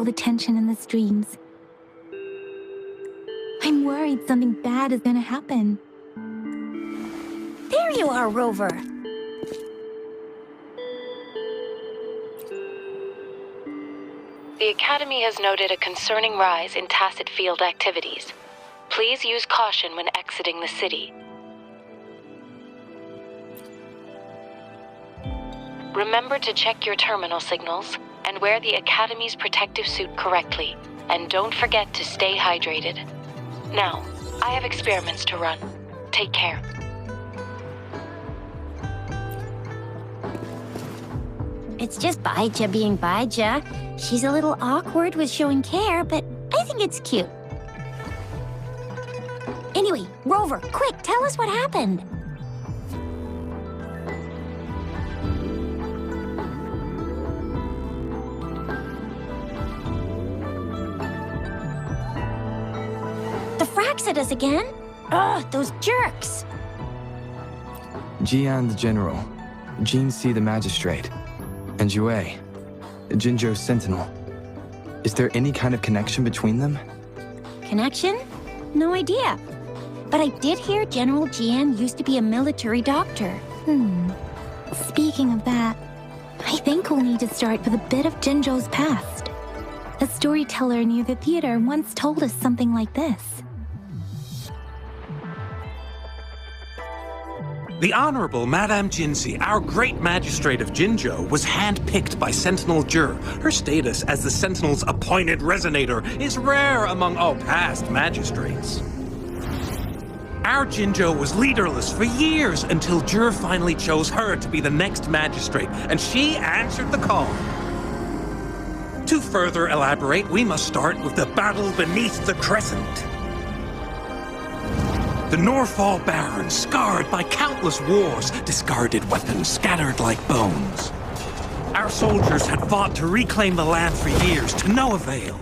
feel the tension in the streams. I'm worried something bad is gonna happen. There you are, Rover. The Academy has noted a concerning rise in tacit field activities. Please use caution when exiting the city. Remember to check your terminal signals and wear the Academy's protective suit correctly. And don't forget to stay hydrated. Now, I have experiments to run. Take care. It's just Baija being Baija. She's a little awkward with showing care, but I think it's cute. Anyway, Rover, quick, tell us what happened. The fracks at us again? Ugh, those jerks! Jian the General, Jean C the Magistrate, and Jue, Jinzhou's Sentinel. Is there any kind of connection between them? Connection? No idea. But I did hear General Jian used to be a military doctor. Speaking of that, I think we'll need to start with a bit of Jinzhou's past. A storyteller near the theater once told us something like this. The Honorable Madame Jinzi, our great magistrate of Jinzhou, was handpicked by Sentinel Jur. Her status as the Sentinel's appointed resonator is rare among all past magistrates. Our Jinzhou was leaderless for years until Jur finally chose her to be the next magistrate, and she answered the call. To further elaborate, we must start with the battle beneath the crescent. The Norfall Barons, scarred by countless wars, discarded weapons scattered like bones. Our soldiers had fought to reclaim the land for years, to no avail.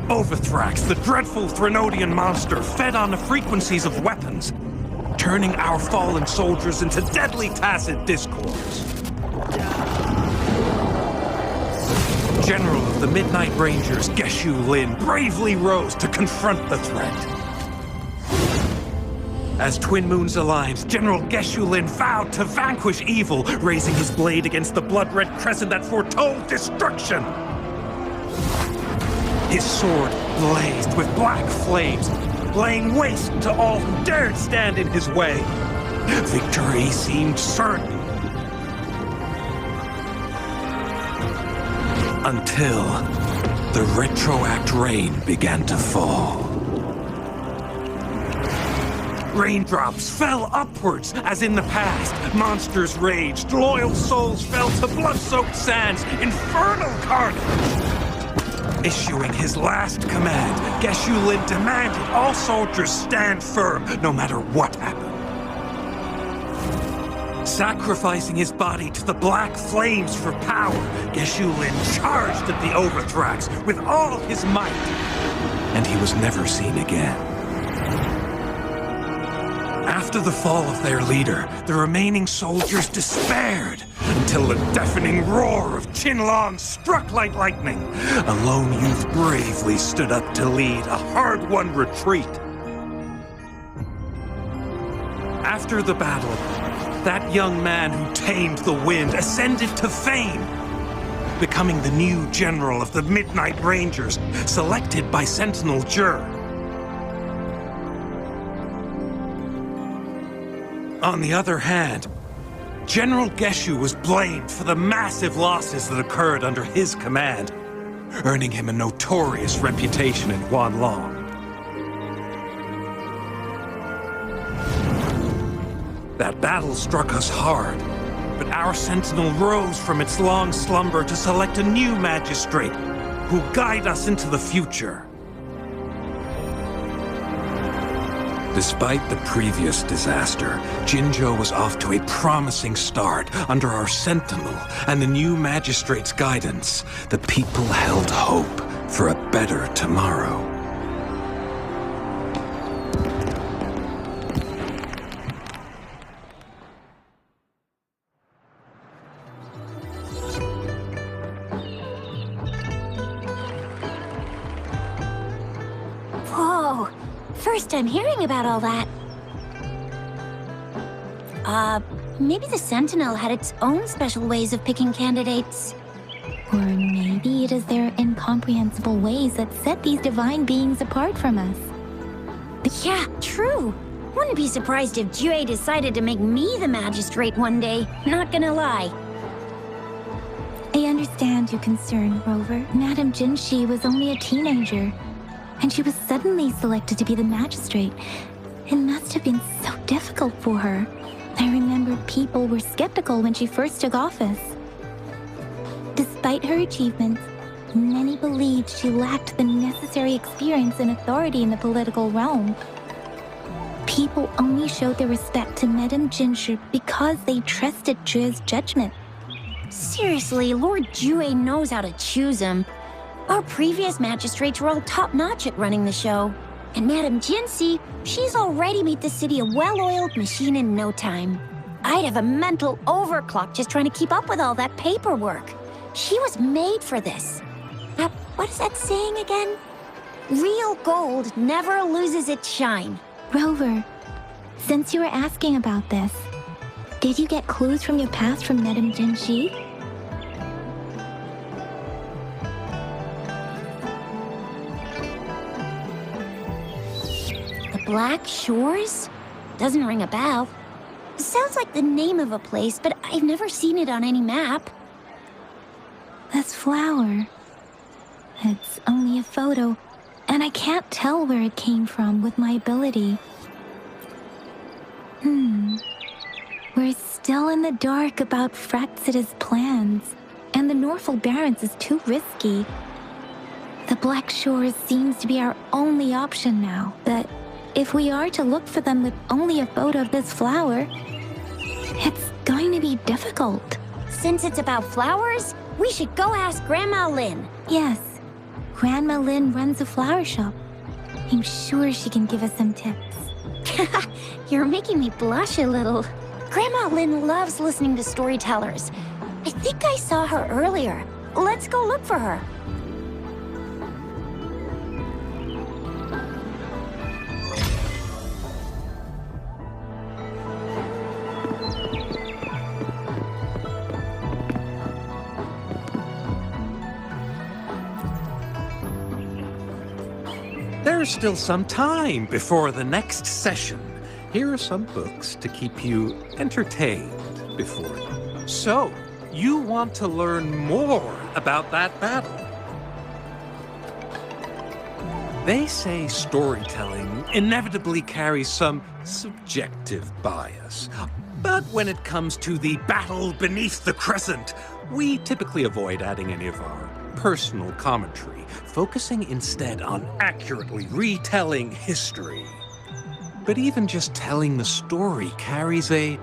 Overthrax, the dreadful Threnodian monster, fed on the frequencies of weapons, turning our fallen soldiers into deadly tacit discords. General of the Midnight Rangers, Geshu Lin, bravely rose to confront the threat. As Twin Moons aligned, General Geshu Lin vowed to vanquish evil, raising his blade against the blood-red crescent that foretold destruction. His sword blazed with black flames, laying waste to all who dared stand in his way. Victory seemed certain. Until the retroact rain began to fall. Raindrops fell upwards, as in the past. Monsters raged, loyal souls fell to blood-soaked sands, infernal carnage. Issuing his last command, Geshu Lin demanded all soldiers stand firm, no matter what happened. Sacrificing his body to the black flames for power, Geshu Lin charged at the Overthrax with all his might, and he was never seen again. After the fall of their leader, the remaining soldiers despaired until the deafening roar of Qinlong struck like lightning. A lone youth bravely stood up to lead a hard-won retreat. After the battle, that young man who tamed the wind ascended to fame, becoming the new general of the Midnight Rangers, selected by Sentinel Jur. On the other hand, General Geshu was blamed for the massive losses that occurred under his command, earning him a notorious reputation in Guanlong. That battle struck us hard, but our sentinel rose from its long slumber to select a new magistrate who'll guide us into the future. Despite the previous disaster, Jinzhou was off to a promising start under our sentinel and the new magistrate's guidance. The people held hope for a better tomorrow. First time hearing about all that. Maybe the Sentinel had its own special ways of picking candidates. Or maybe it is their incomprehensible ways that set these divine beings apart from us. Yeah, true. Wouldn't be surprised if Jue decided to make me the magistrate one day. Not gonna lie. I understand your concern, Rover. Madame Jinshi was only a teenager, and she was suddenly selected to be the magistrate. It must have been so difficult for her. I remember people were skeptical when she first took office. Despite her achievements, many believed she lacked the necessary experience and authority in the political realm. People only showed their respect to Madame Jinshi because they trusted Jue's judgment. Seriously, Lord Jue knows how to choose him. Our previous magistrates were all top-notch at running the show. And Madame Jinshi, she's already made the city a well-oiled machine in no time. I'd have a mental overclock just trying to keep up with all that paperwork. She was made for this. What is that saying again? Real gold never loses its shine. Rover, since you were asking about this, did you get clues from your past from Madame Jinshi? The Black Shores? Doesn't ring a bell. Sounds like the name of a place, but I've never seen it on any map. This flower. It's only a photo, and I can't tell where it came from with my ability. We're still in the dark about Fraxita's plans, and the Norfolk Barrens is too risky. The Black Shores seems to be our only option now, but if we are to look for them with only a photo of this flower, it's going to be difficult. Since it's about flowers, we should go ask Grandma Lynn. Yes, Grandma Lynn runs a flower shop. I'm sure she can give us some tips. You're making me blush a little. Grandma Lynn loves listening to storytellers. I think I saw her earlier. Let's go look for her. There's still some time before the next session. Here are some books to keep you entertained before. So, you want to learn more about that battle? They say storytelling inevitably carries some subjective bias. But when it comes to the battle beneath the crescent, we typically avoid adding any of our personal commentary, focusing instead on accurately retelling history. But even just telling the story carries a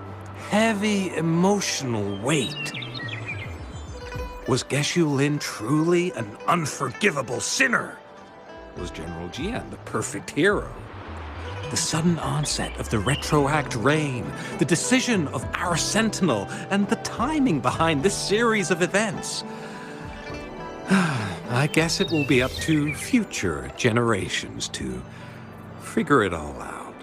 heavy emotional weight. Was Geshu Lin truly an unforgivable sinner? Was General Jian the perfect hero? The sudden onset of the retroact rain, the decision of our Sentinel, and the timing behind this series of events. I guess it will be up to future generations to figure it all out.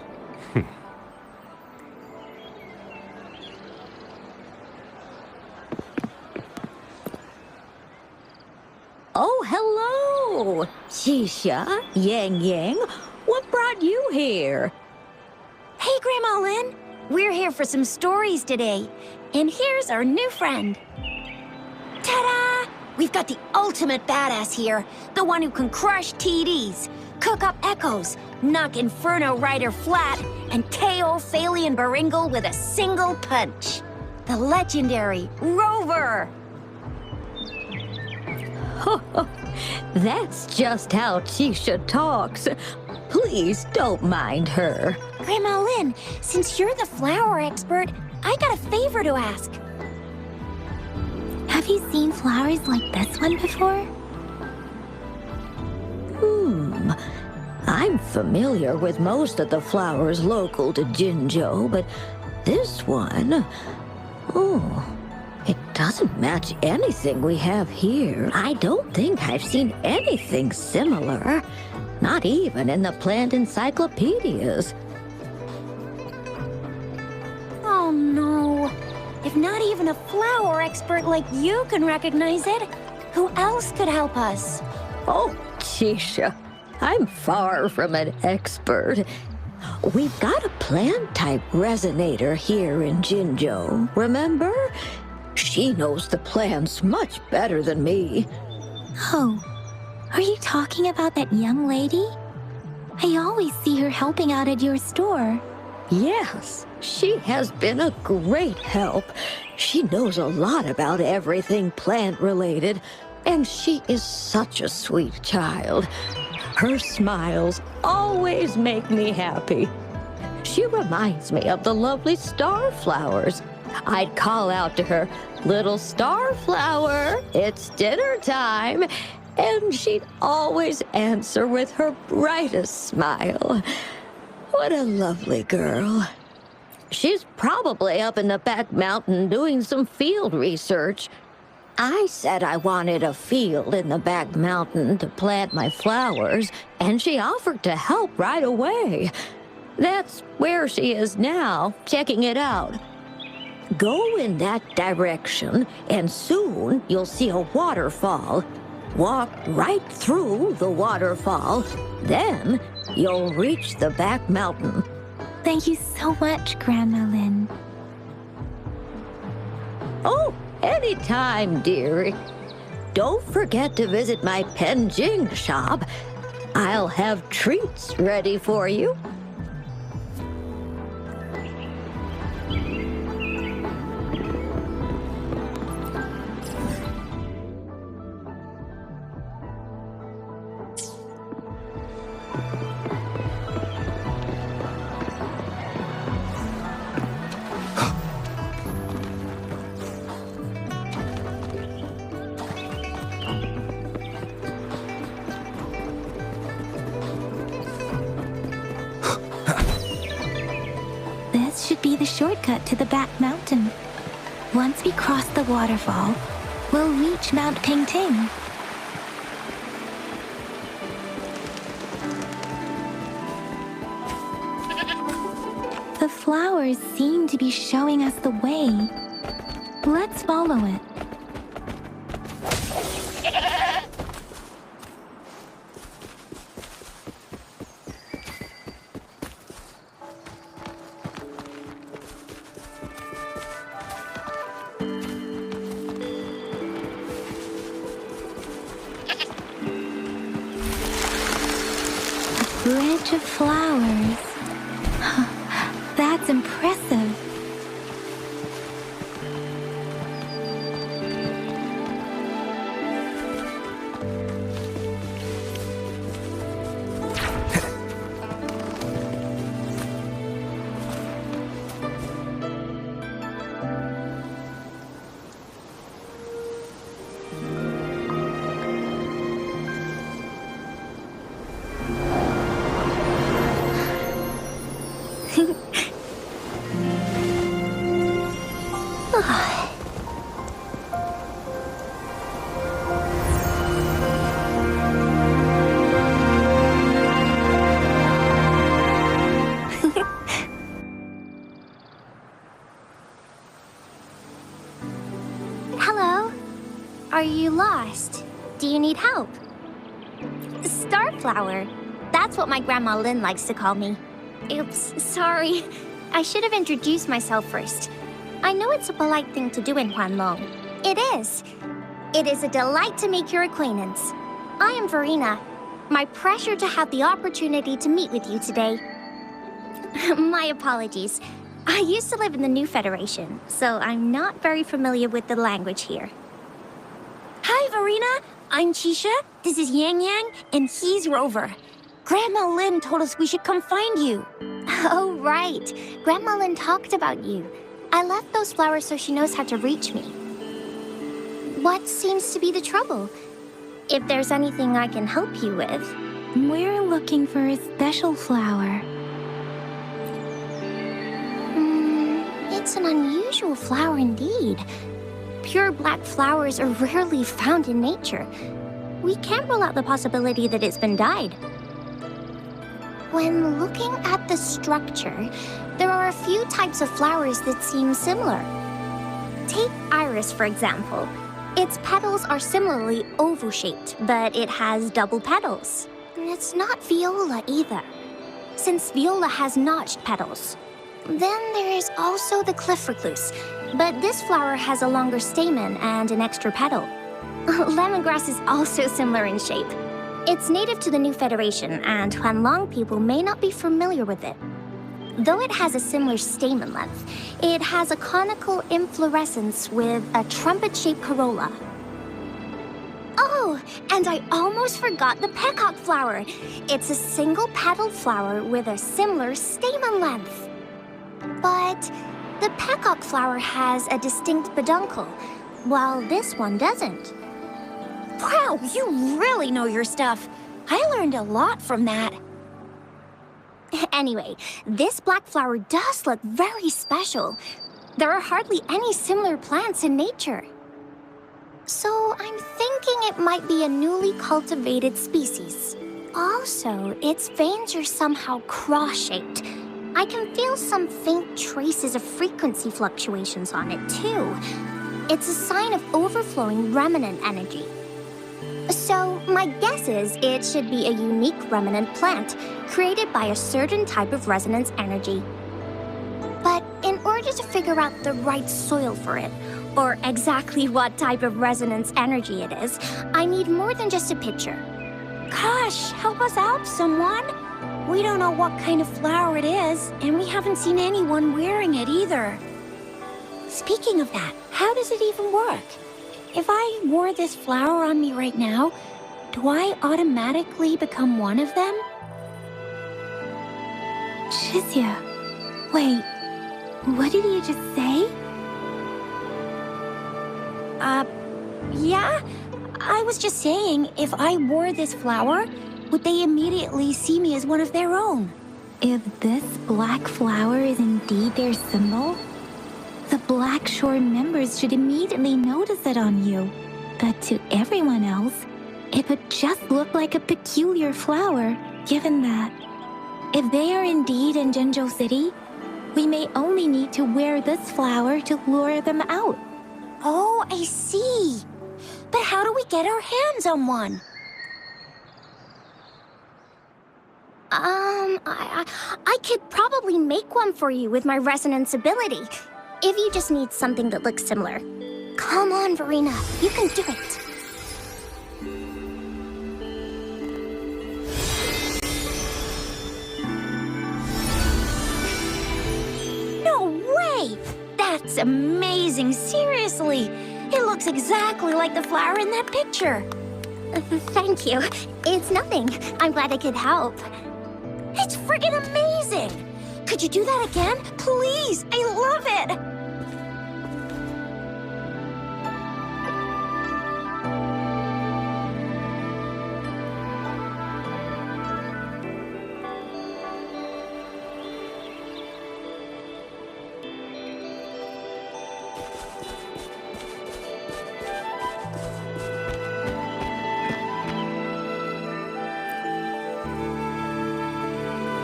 Oh, hello! Shisha, Yang Yang, what brought you here? Hey, Grandma Lynn. We're here for some stories today. And here's our new friend. Ta-da! We've got the ultimate badass here. The one who can crush TDs, cook up echoes, knock Inferno Rider flat, and KO Phalian Baringle with a single punch. The legendary Rover! That's just how Chisha talks. Please don't mind her. Grandma Lynn, since you're the flower expert, I got a favor to ask. Have you seen flowers like this one before? I'm familiar with most of the flowers local to Jinzhou, but this one... Oh, It doesn't match anything we have here. I don't think I've seen anything similar. Not even in the plant encyclopedias. Oh no. If not even a flower expert like you can recognize it, who else could help us? Oh, Chisha, I'm far from an expert. We've got a plant-type resonator here in Jinzhou, remember? She knows the plants much better than me. Oh, are you talking about that young lady? I always see her helping out at your store. Yes, she has been a great help. She knows a lot about everything plant-related, and she is such a sweet child. Her smiles always make me happy. She reminds me of the lovely starflowers. I'd call out to her, "Little starflower, it's dinner time," and she'd always answer with her brightest smile. What a lovely girl. She's probably up in the back mountain doing some field research. I said I wanted a field in the back mountain to plant my flowers, and she offered to help right away. That's where she is now, checking it out. Go in that direction, and soon you'll see a waterfall. Walk right through the waterfall, then you'll reach the back mountain. Thank you so much, Grandma Lin. Oh, anytime, dearie. Don't forget to visit my Penjing shop. I'll have treats ready for you. This should be the shortcut to the back mountain. Once we cross the waterfall, we'll reach Mount Pingting. The flowers seem to be showing us the way. Let's follow it. Bridge of flowers. That's impressive. Hello? Are you lost? Do you need help? Starflower. That's what my Grandma Lin likes to call me. Oops, sorry. I should have introduced myself first. I know it's a polite thing to do in Huanlong. It is. It is a delight to make your acquaintance. I am Verena. My pleasure to have the opportunity to meet with you today. My apologies. I used to live in the New Federation, so I'm not very familiar with the language here. Hi, Verena. I'm Chisha. This is Yang Yang, and he's Rover. Grandma Lin told us we should come find you. Oh, right. Grandma Lin talked about you. I left those flowers so she knows how to reach me. What seems to be the trouble? If there's anything I can help you with. We're looking for a special flower. It's an unusual flower indeed. pure black flowers are rarely found in nature. We can't rule out the possibility that it's been dyed. When looking at the structure, there are a few types of flowers that seem similar. Take iris, for example. Its petals are similarly oval-shaped, but it has double petals. And it's not viola either, since viola has notched petals. Then there is also the cliff recluse, but this flower has a longer stamen and an extra petal. Lemongrass is also similar in shape. It's native to the New Federation, and Huanlong people may not be familiar with it. Though it has a similar stamen length, it has a conical inflorescence with a trumpet-shaped corolla. Oh, and I almost forgot the peacock flower. It's a single-petaled flower with a similar stamen length. But the peacock flower has a distinct peduncle, while this one doesn't. Wow, you really know your stuff. I learned a lot from that. Anyway, this black flower does look very special. There are hardly any similar plants in nature. So I'm thinking it might be a newly cultivated species. Also, its veins are somehow cross-shaped. I can feel some faint traces of frequency fluctuations on it, too. It's a sign of overflowing remnant energy. So, my guess is it should be a unique remnant plant, created by a certain type of resonance energy. But in order to figure out the right soil for it, or exactly what type of resonance energy it is, I need more than just a picture. Gosh, help us out, someone. We don't know what kind of flower it is, and we haven't seen anyone wearing it either. Speaking of that, how does it even work? If I wore this flower on me right now, do I automatically become one of them? Chizia, wait, what did you just say? Yeah? I was just saying, if I wore this flower, would they immediately see me as one of their own? If this black flower is indeed their symbol, the Black Shore members should immediately notice it on you. But to everyone else, it would just look like a peculiar flower, given that if they are indeed in Jinzhou City, we may only need to wear this flower to lure them out. Oh, I see. But how do we get our hands on one? I could probably make one for you with my resonance ability, if you just need something that looks similar. Come on, Verena, you can do it. No way! That's amazing, seriously. It looks exactly like the flower in that picture. Thank you. It's nothing. I'm glad I could help. It's friggin' amazing! Could you do that again? Please! I love it!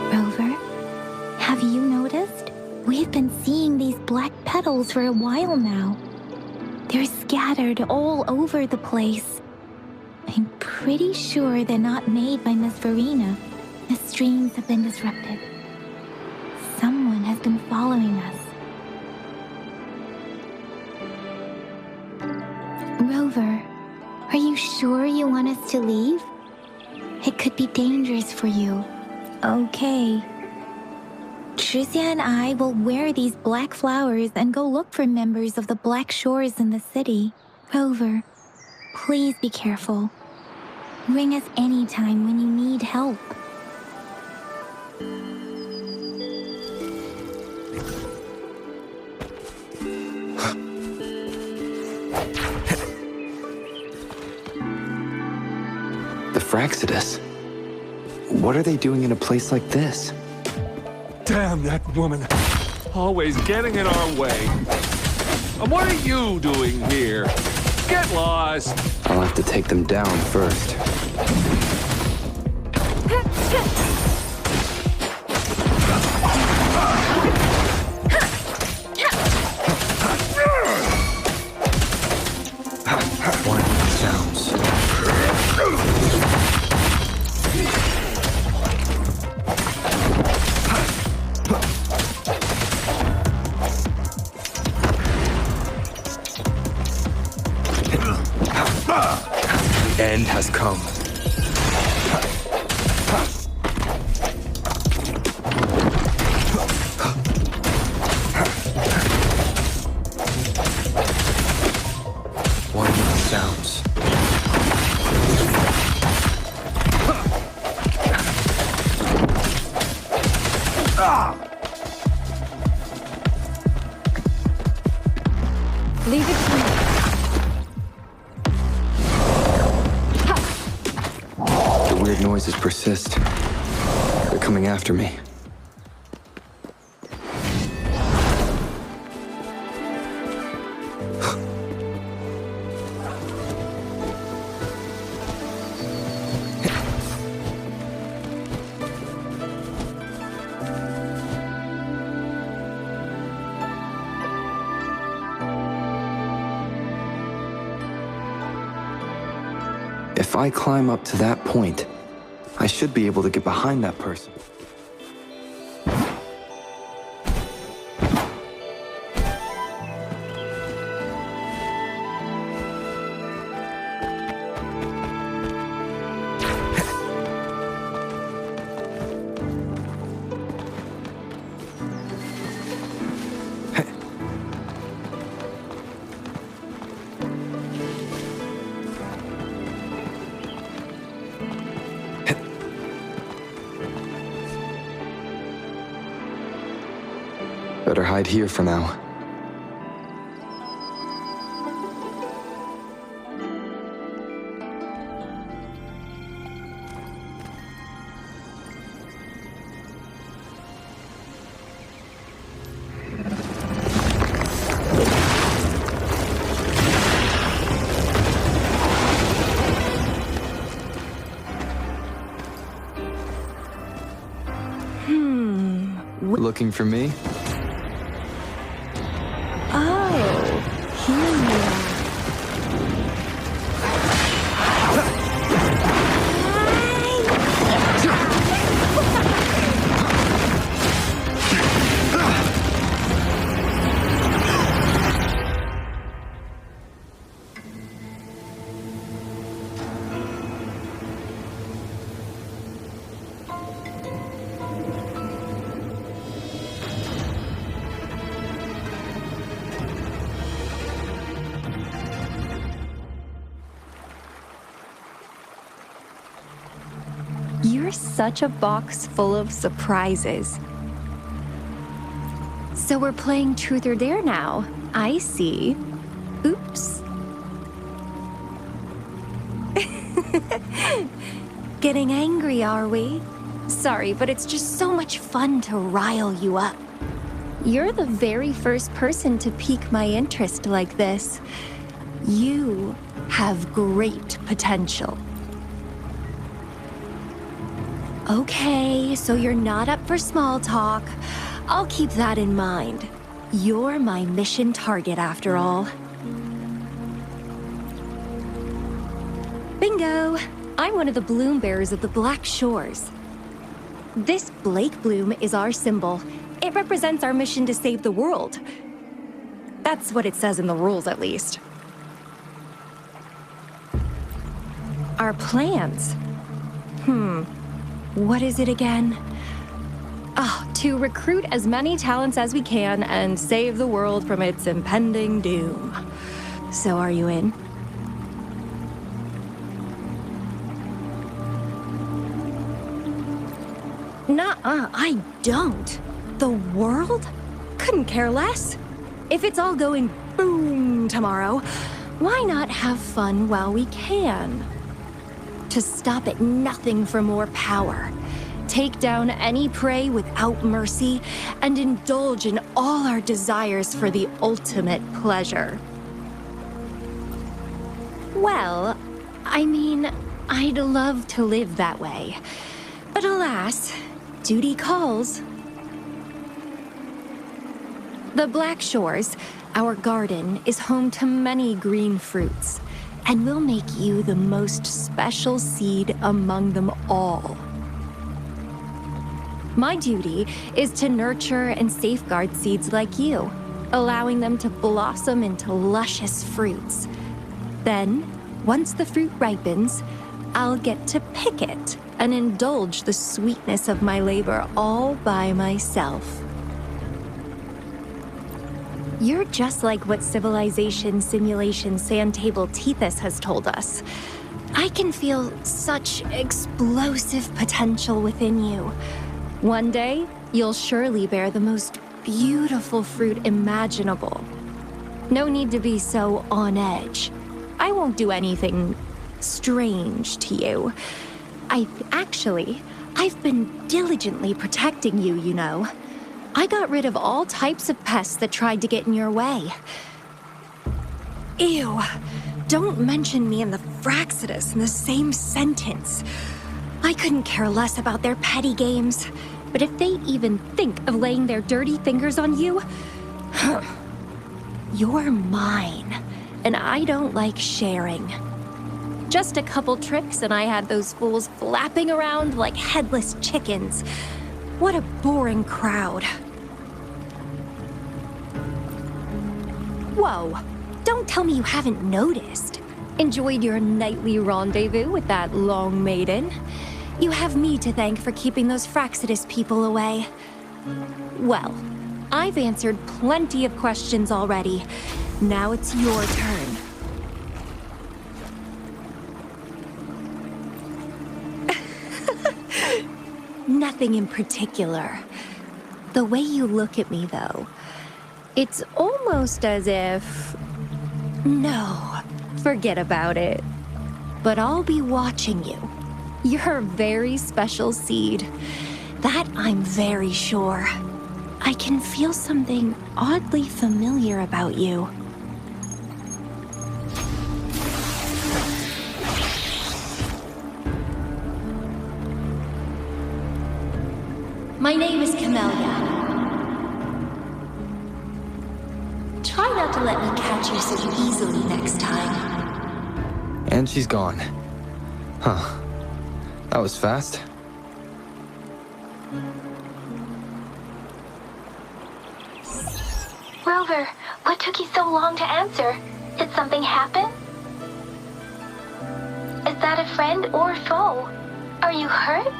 Rover, have you noticed? We've been seeing these black petals for a while now. They're scattered all over the place. I'm pretty sure they're not made by Miss Verena. The streams have been disrupted. Someone has been following us. Rover, are you sure you want us to leave? It could be dangerous for you. Okay. Trizia and I will wear these black flowers and go look for members of the Black Shores in the city. Rover, please be careful. Ring us anytime when you need help. The Fraxidus. What are they doing in a place like this? Damn that woman. Always getting in our way. What are you doing here? Get lost! I'll have to take them down first. Winding sounds. The end has come. Winding sounds. Leave it to me. The weird noises persist. They're coming after me. If I climb up to that point, I should be able to get behind that person. Better hide here for now. Looking for me? Oh, here you are. You're such a box full of surprises. So we're playing Truth or Dare now. I see. Oops. Getting angry, are we? Sorry, but it's just so much fun to rile you up. You're the very first person to pique my interest like this. You have great potential. Okay, so you're not up for small talk. I'll keep that in mind. You're my mission target after all. Bingo! I'm one of the bloom bearers of the Black Shores. This Blake bloom is our symbol. It represents our mission to save the world. That's what it says in the rules, at least. Our plans? What is it again? To recruit as many talents as we can and save the world from its impending doom. So are you in? Nuh-uh, I don't. The world? Couldn't care less. If it's all going boom tomorrow, why not have fun while we can? To stop at nothing for more power, take down any prey without mercy, and indulge in all our desires for the ultimate pleasure. Well, I mean, I'd love to live that way. But alas, duty calls. The Black Shores, our garden, is home to many green fruits, and will make you the most special seed among them all. My duty is to nurture and safeguard seeds like you, allowing them to blossom into luscious fruits. Then, once the fruit ripens, I'll get to pick it and indulge the sweetness of my labor all by myself. You're just like what Civilization Simulation Sandtable Tethys has told us. I can feel such explosive potential within you. One day, you'll surely bear the most beautiful fruit imaginable. No need to be so on edge. I won't do anything strange to you. I've been diligently protecting you, you know. I got rid of all types of pests that tried to get in your way. Ew, don't mention me and the Fraxidus in the same sentence. I couldn't care less about their petty games, but if they even think of laying their dirty fingers on you, you're mine, and I don't like sharing. Just a couple tricks and I had those fools flapping around like headless chickens. What a boring crowd. Whoa, don't tell me you haven't noticed. Enjoyed your nightly rendezvous with that long maiden? You have me to thank for keeping those Fraxidus people away. Well, I've answered plenty of questions already. Now it's your turn. Nothing in particular. The way you look at me, though, it's almost as if... No, forget about it. But I'll be watching you. You're a very special seed. That I'm very sure. I can feel something oddly familiar about you. My name is Camellia. Try not to let me catch you so easily next time. And she's gone. Huh. That was fast. Rover, what took you so long to answer? Did something happen? Is that a friend or foe? Are you hurt?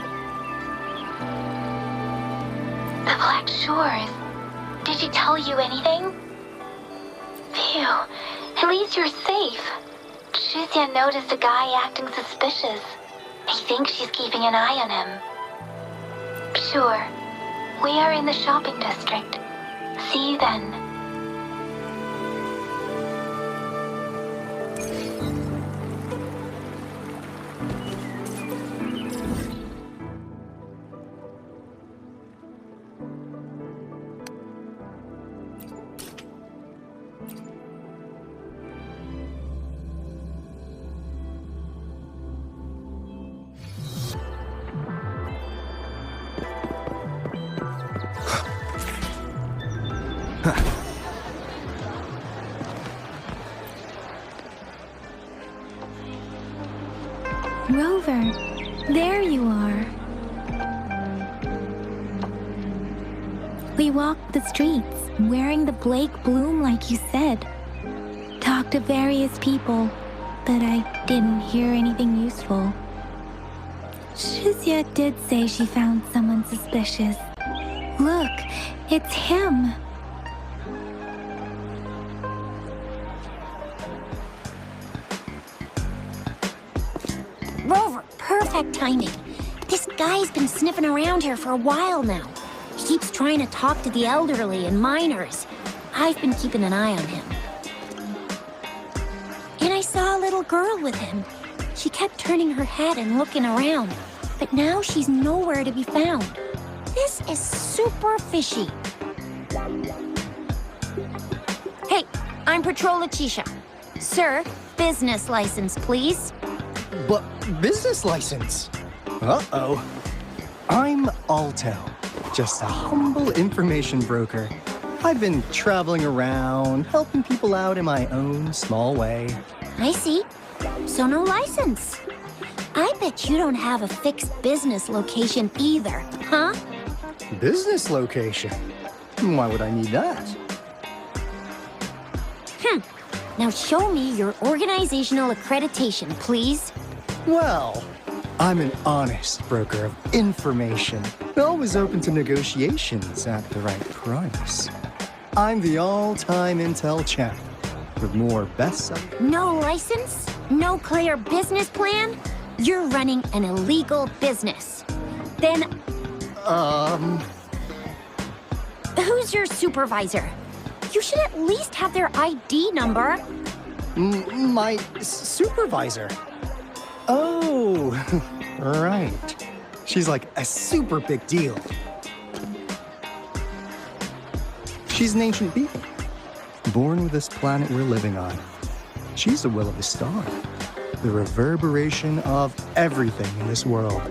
The Black Shores. Did she tell you anything? Phew, at least you're safe. Shuzia noticed a guy acting suspicious. He thinks she's keeping an eye on him. Sure, we are in the shopping district. See you then. Rover, there you are. We walked the streets, wearing the Blake bloom like you said. Talked to various people, but I didn't hear anything useful. Shuzia did say she found someone suspicious. Look, it's him. Rover, perfect timing. This guy's been sniffing around here for a while now. He keeps trying to talk to the elderly and minors. I've been keeping an eye on him. And I saw a little girl with him. She kept turning her head and looking around. but now she's nowhere to be found. This is super fishy. Hey, I'm Patrol Letitia. Sir, business license, please. But business license? Uh-oh. I'm Alto, just a humble information broker. I've been traveling around, helping people out in my own small way. I see. So no license. I bet you don't have a fixed business location either, huh? Business location? Why would I need that? Now show me your organizational accreditation, please. Well, I'm an honest broker of information, always open to negotiations at the right price. I'm the all-time intel champ, with more bestsellers. No license? No clear business plan? You're running an illegal business. Then, who's your supervisor? You should at least have their ID number. My supervisor. Oh, right. She's like a super big deal. She's an ancient being, born with this planet we're living on. She's the will of the star, the reverberation of everything in this world.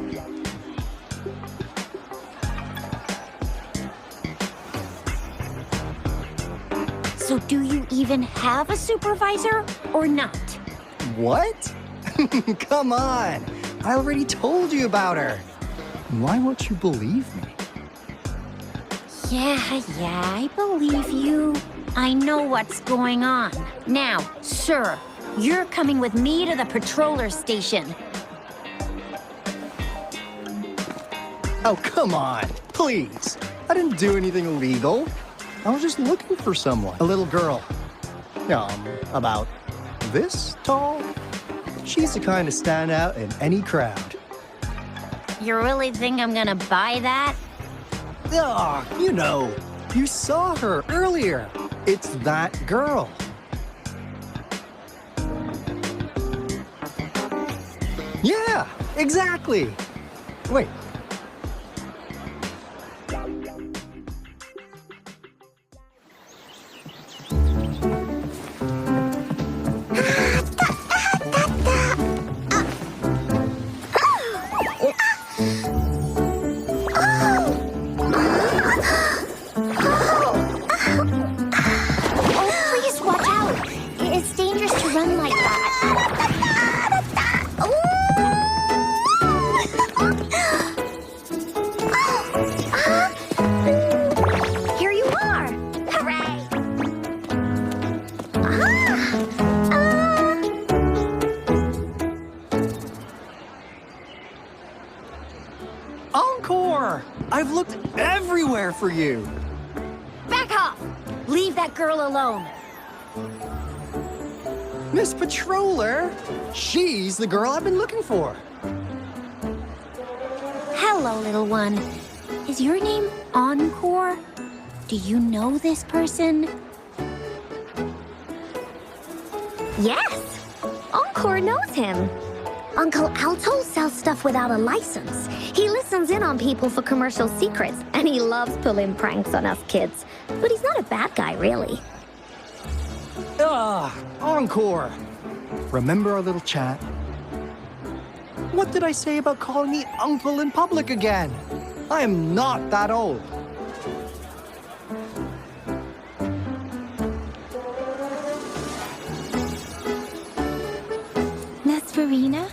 So do you even have a supervisor or not? What? Come on! I already told you about her. Why won't you believe me? Yeah, I believe you. I know what's going on. Now, sir, you're coming with me to the patroller station. Oh, come on, please. I didn't do anything illegal. I was just looking for someone. A little girl. About this tall. She's the kind to stand out in any crowd. You really think I'm gonna buy that? You saw her earlier. It's that girl. Yeah, exactly. Wait. Encore! I've looked everywhere for you. Back off! Leave that girl alone. Miss Patroller, she's the girl I've been looking for. Hello, little one. Is your name Encore? Do you know this person? Yes, Encore knows him. Uncle Alto sells stuff without a license. He listens in on people for commercial secrets, and he loves pulling pranks on us kids. But he's not a bad guy, really. Encore. Remember our little chat? What did I say about calling me uncle in public again? I am not that old. Nesferina?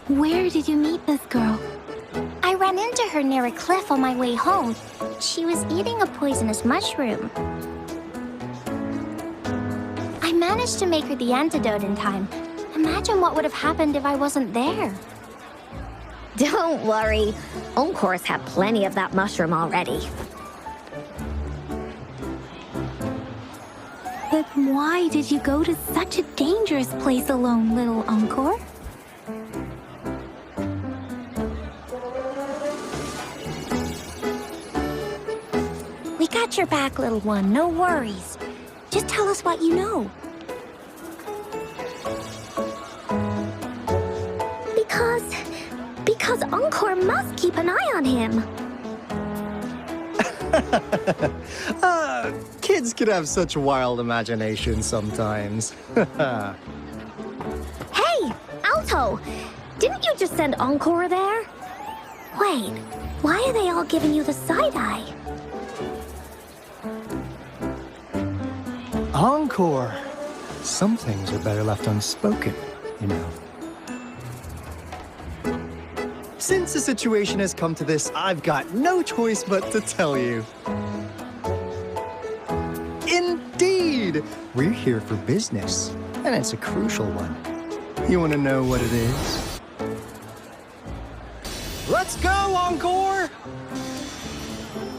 Where did you meet this girl? I ran into her near a cliff on my way home. She was eating a poisonous mushroom. I managed to make her the antidote in time. Imagine what would have happened if I wasn't there. Don't worry. Encore's had plenty of that mushroom already. But why did you go to such a dangerous place alone, little Encore? We got your back, little one. No worries. Just tell us what you know. because Encore must keep an eye on him. Kids can have such wild imaginations sometimes. Hey, Alto! Didn't you just send Encore there? Wait, why are they all giving you the side-eye? Encore! Some things are better left unspoken, you know. Since the situation has come to this, I've got no choice but to tell you. Indeed! We're here for business, and it's a crucial one. You want to know what it is? Let's go, Encore!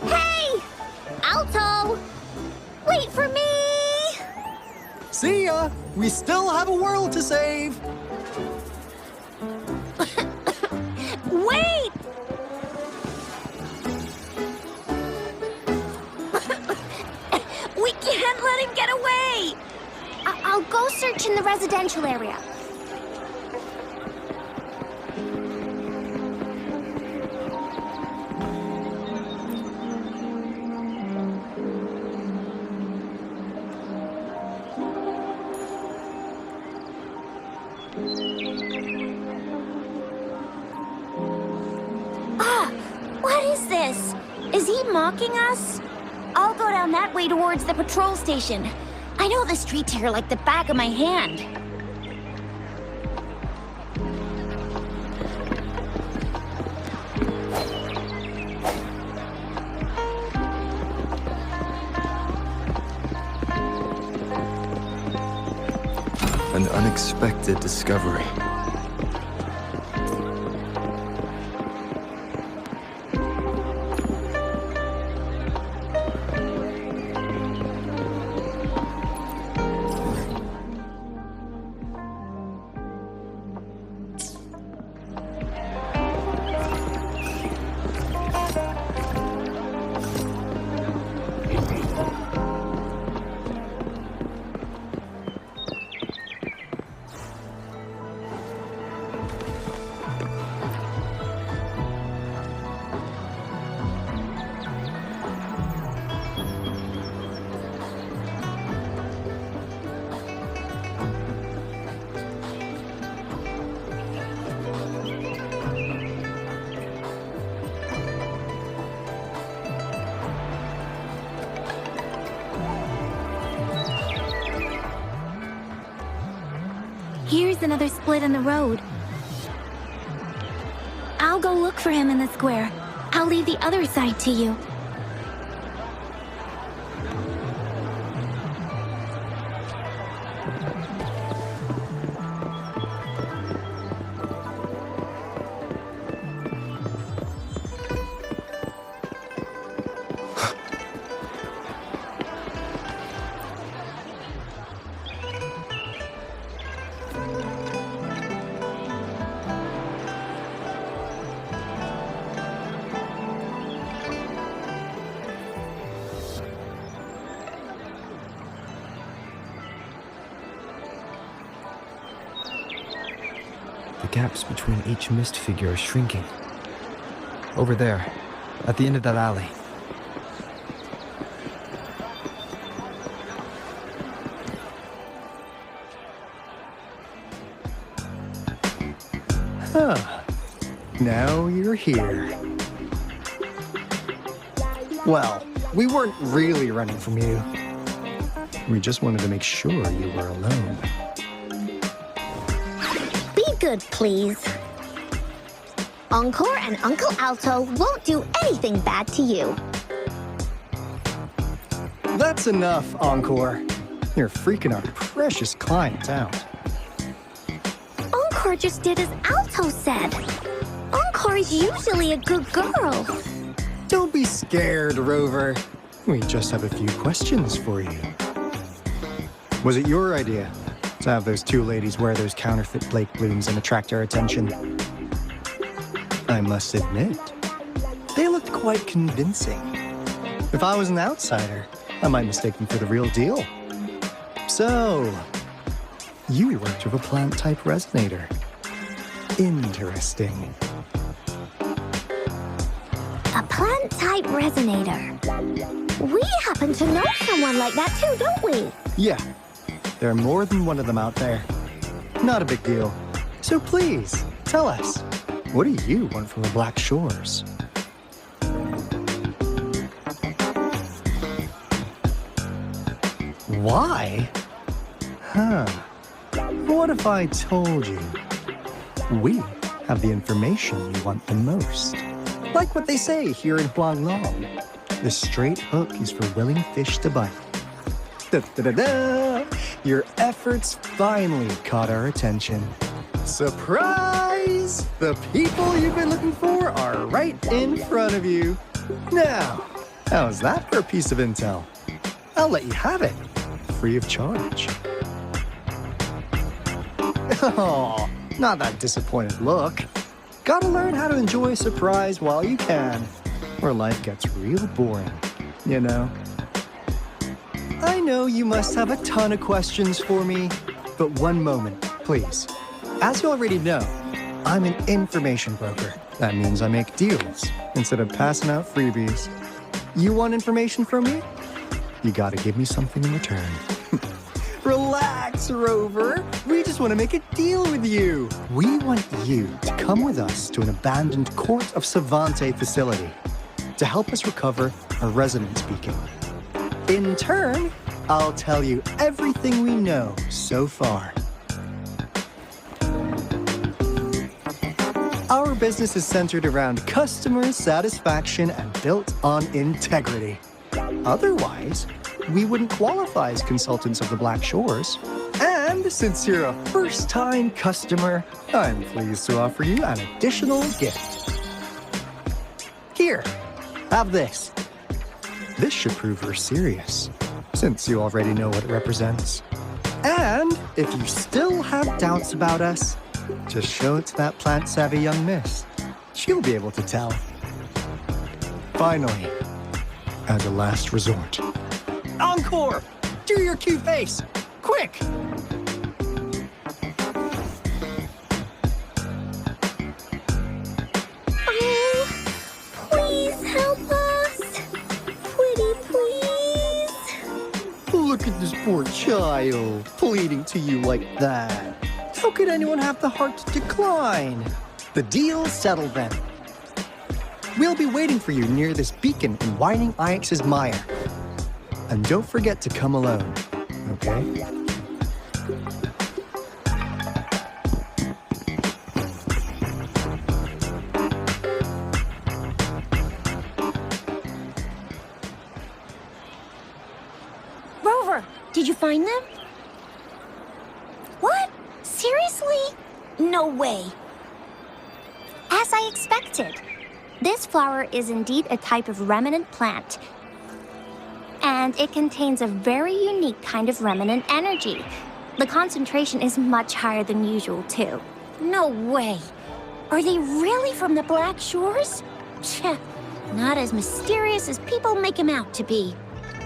Hey! Alto! Wait for me! See ya! We still have a world to save! Wait! We can't let him get away! I'll go search in the residential area. What is this? Is he mocking us? I'll go down that way towards the patrol station. I know the streets here like the back of my hand. An unexpected discovery. Here's another split in the road. I'll go look for him in the square. I'll leave the other side to you. The gaps between each mist figure are shrinking. Over there, at the end of that alley. Huh. Now you're here. Well, we weren't really running from you. We just wanted to make sure you were alone. Be good, please. Encore and Uncle Alto won't do anything bad to you. That's enough, Encore. You're freaking our precious client out. Encore just did as Alto said. Encore's usually a good girl. Don't be scared, Rover. We just have a few questions for you. Was it your idea to have those two ladies wear those counterfeit Blake blooms and attract our attention? I must admit, they looked quite convincing. If I was an outsider, I might mistake them for the real deal. So, you worked with a plant-type resonator. Interesting. plant-type resonator. We happen to know someone like that too, don't we? Yeah, there are more than one of them out there. Not a big deal. So please, tell us, what do you want from the Black Shores? Why? Huh. What if I told you we have the information you want the most? Like what they say here in Huanglong, the straight hook is for willing fish to bite. Da-da-da-da! Your efforts finally caught our attention. Surprise! The people you've been looking for are right in front of you. Now, how's that for a piece of intel? I'll let you have it, free of charge. Oh, not that disappointed look. Gotta learn how to enjoy a surprise while you can, or life gets real boring, you know? I know you must have a ton of questions for me, but one moment, please. As you already know, I'm an information broker. That means I make deals instead of passing out freebies. You want information from me? You gotta give me something in return. Relax, Rover. We just want to make a deal with you. We want you to come with us to an abandoned Court of Savante facility to help us recover a resonance beacon. In turn, I'll tell you everything we know so far. Our business is centered around customer satisfaction and built on integrity. Otherwise, we wouldn't qualify as consultants of the Black Shores. And since you're a first-time customer, I'm pleased to offer you an additional gift. Here, have this. This should prove we're serious, since you already know what it represents. And if you still have doubts about us, just show it to that plant-savvy young miss. She'll be able to tell. Finally, as a last resort, encore! Do your cute face! Quick! Oh, please help us. Pretty please. Look at this poor child, pleading to you like that. How could anyone have the heart to decline? The deal's settled then. We'll be waiting for you near this beacon in Whining Ix's mire. And don't forget to come alone, okay? Rover, did you find them? What? Seriously? No way. As I expected, this flower is indeed a type of remnant plant. And it contains a very unique kind of remnant energy. The concentration is much higher than usual, too. No way. Are they really from the Black Shores? Tch, not as mysterious as people make them out to be.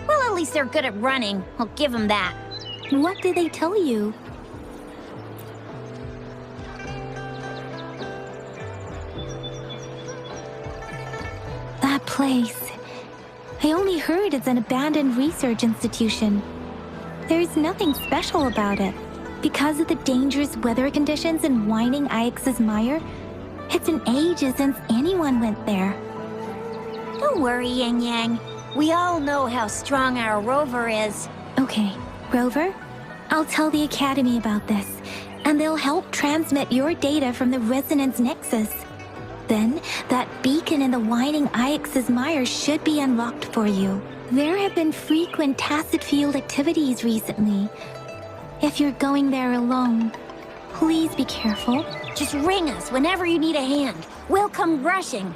Well, at least they're good at running. I'll give them that. What did they tell you? That place. I only heard it's an abandoned research institution. There's nothing special about it. Because of the dangerous weather conditions in Whining Ix's mire, it's been ages since anyone went there. Don't worry, Yang Yang. We all know how strong our Rover is. Okay, Rover, I'll tell the Academy about this, and they'll help transmit your data from the Resonance Nexus. Then, that beacon in the Whining Ix's mire should be unlocked for you. There have been frequent tacit field activities recently. If you're going there alone, please be careful. Just ring us whenever you need a hand. We'll come rushing.